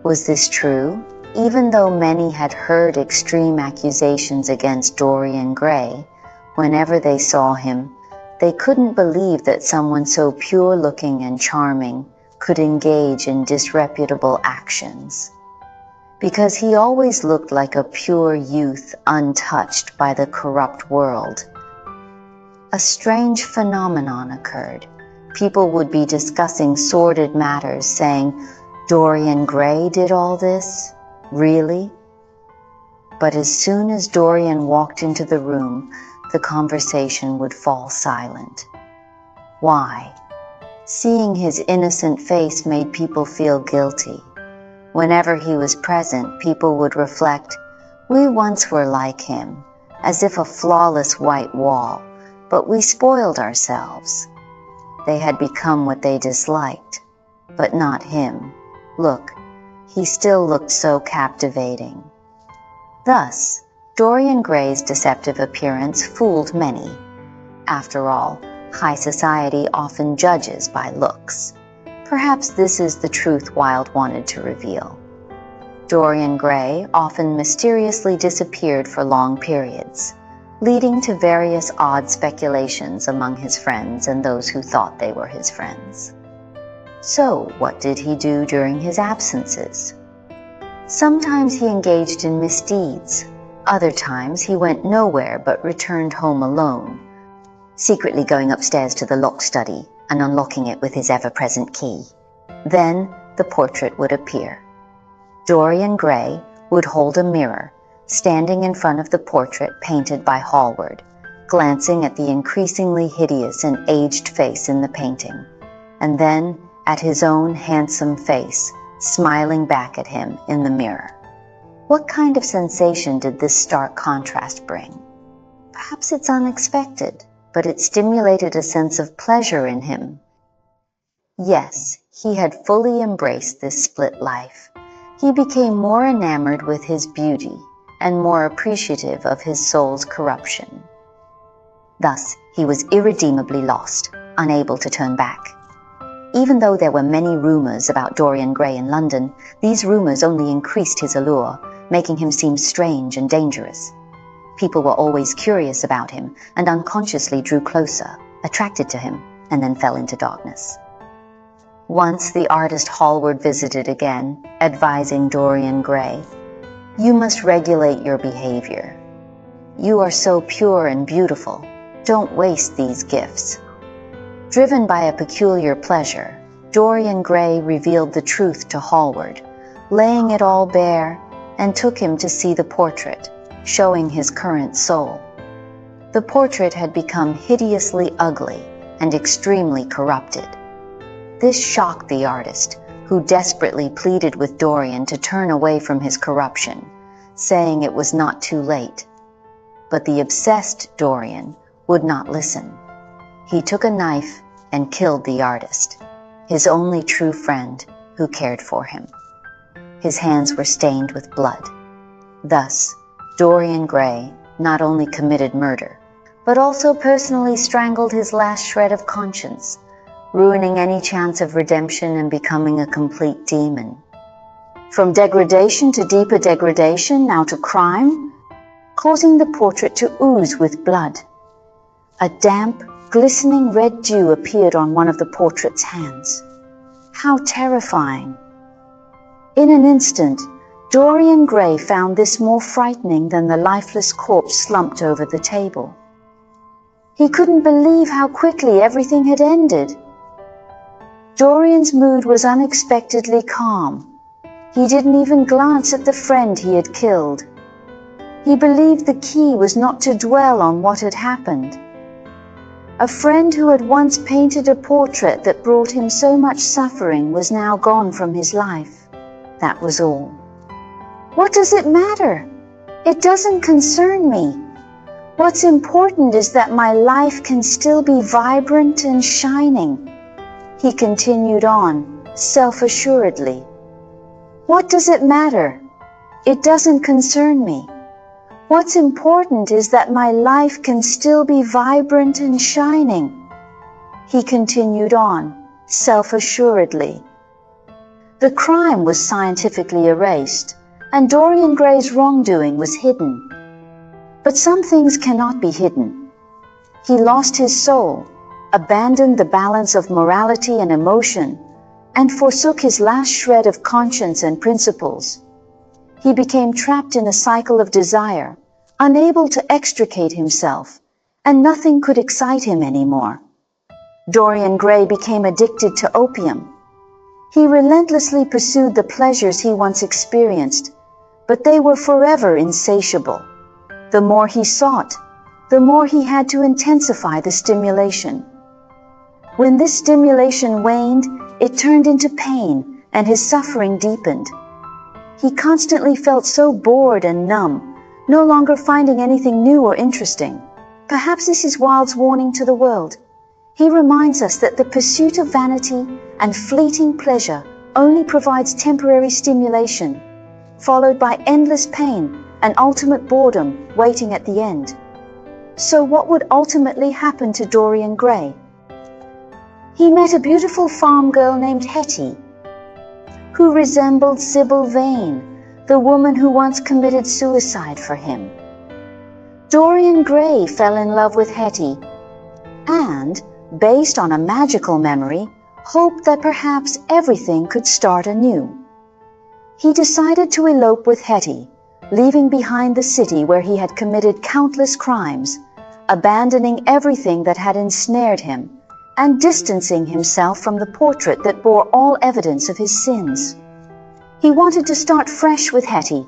Was this true? Even though many had heard extreme accusations against Dorian Gray, whenever they saw him, they couldn't believe that someone so pure-looking and charming could engage in disreputable actions. Because he always looked like a pure youth untouched by the corrupt world. A strange phenomenon occurred. People would be discussing sordid matters, saying, "Dorian Gray did all this? Really?" But as soon as Dorian walked into the room, the conversation would fall silent. Why? Seeing his innocent face made people feel guilty. Whenever he was present, people would reflect, "We once were like him, as if a flawless white wall, but we spoiled ourselves." They had become what they disliked, but not him. Look, he still looked so captivating. Thus, Dorian Gray's deceptive appearance fooled many. After all, high society often judges by looks. Perhaps this is the truth Wilde wanted to reveal. Dorian Gray often mysteriously disappeared for long periods, leading to various odd speculations among his friends and those who thought they were his friends. So, what did he do during his absences? Sometimes he engaged in misdeeds. Other times he went nowhere but returned home alone, secretly going upstairs to the locked study and unlocking it with his ever-present key. Then the portrait would appear. Dorian Gray would hold a mirror, standing in front of the portrait painted by Hallward, glancing at the increasingly hideous and aged face in the painting, and then at his own handsome face, smiling back at him in the mirror. What kind of sensation did this stark contrast bring? Perhaps it's unexpected, but it stimulated a sense of pleasure in him. Yes, he had fully embraced this split life. He became more enamored with his beauty and more appreciative of his soul's corruption. Thus, he was irredeemably lost, unable to turn back. Even though there were many rumors about Dorian Gray in London, these rumors only increased his allure, making him seem strange and dangerous. People were always curious about him and unconsciously drew closer, attracted to him, and then fell into darkness. Once the artist Hallward visited again, advising Dorian Gray, "You must regulate your behavior. You are so pure and beautiful. Don't waste these gifts." Driven by a peculiar pleasure, Dorian Gray revealed the truth to Hallward, laying it all bare, and took him to see the portrait, showing his current soul. The portrait had become hideously ugly and extremely corrupted. This shocked the artist, who desperately pleaded with Dorian to turn away from his corruption, saying it was not too late. But the obsessed Dorian would not listen. He took a knife and killed the artist, his only true friend who cared for him. His hands were stained with blood. Thus, Dorian Gray not only committed murder, but also personally strangled his last shred of conscience, ruining any chance of redemption and becoming a complete demon. From degradation to deeper degradation, now to crime, causing the portrait to ooze with blood. A damp, glistening red dew appeared on one of the portrait's hands. How terrifying! In an instant, Dorian Gray found this more frightening than the lifeless corpse slumped over the table. He couldn't believe how quickly everything had ended. Dorian's mood was unexpectedly calm. He didn't even glance at the friend he had killed. He believed the key was not to dwell on what had happened. A friend who had once painted a portrait that brought him so much suffering was now gone from his life. That was all. What does it matter? It doesn't concern me. What's important is that my life can still be vibrant and shining. He continued on, self-assuredly. What does it matter? It doesn't concern me. What's important is that my life can still be vibrant and shining. He continued on, self-assuredly. The crime was scientifically erased, and Dorian Gray's wrongdoing was hidden. But some things cannot be hidden. He lost his soul, abandoned the balance of morality and emotion, and forsook his last shred of conscience and principles. He became trapped in a cycle of desire, unable to extricate himself, and nothing could excite him anymore. Dorian Gray became addicted to opium. He relentlessly pursued the pleasures he once experienced, but they were forever insatiable. The more he sought, the more he had to intensify the stimulation. When this stimulation waned, it turned into pain, and his suffering deepened. He constantly felt so bored and numb, no longer finding anything new or interesting. Perhaps this is Wilde's warning to the world. He reminds us that the pursuit of vanity and fleeting pleasure only provides temporary stimulation, followed by endless pain and ultimate boredom waiting at the end. So what would ultimately happen to Dorian Gray? He met a beautiful farm girl named Hetty, who resembled Sybil Vane, the woman who once committed suicide for him. Dorian Gray fell in love with Hetty and, based on a magical memory, hoped that perhaps everything could start anew. He decided to elope with Hetty, leaving behind the city where he had committed countless crimes, abandoning everything that had ensnared him, and distancing himself from the portrait that bore all evidence of his sins. He wanted to start fresh with Hetty,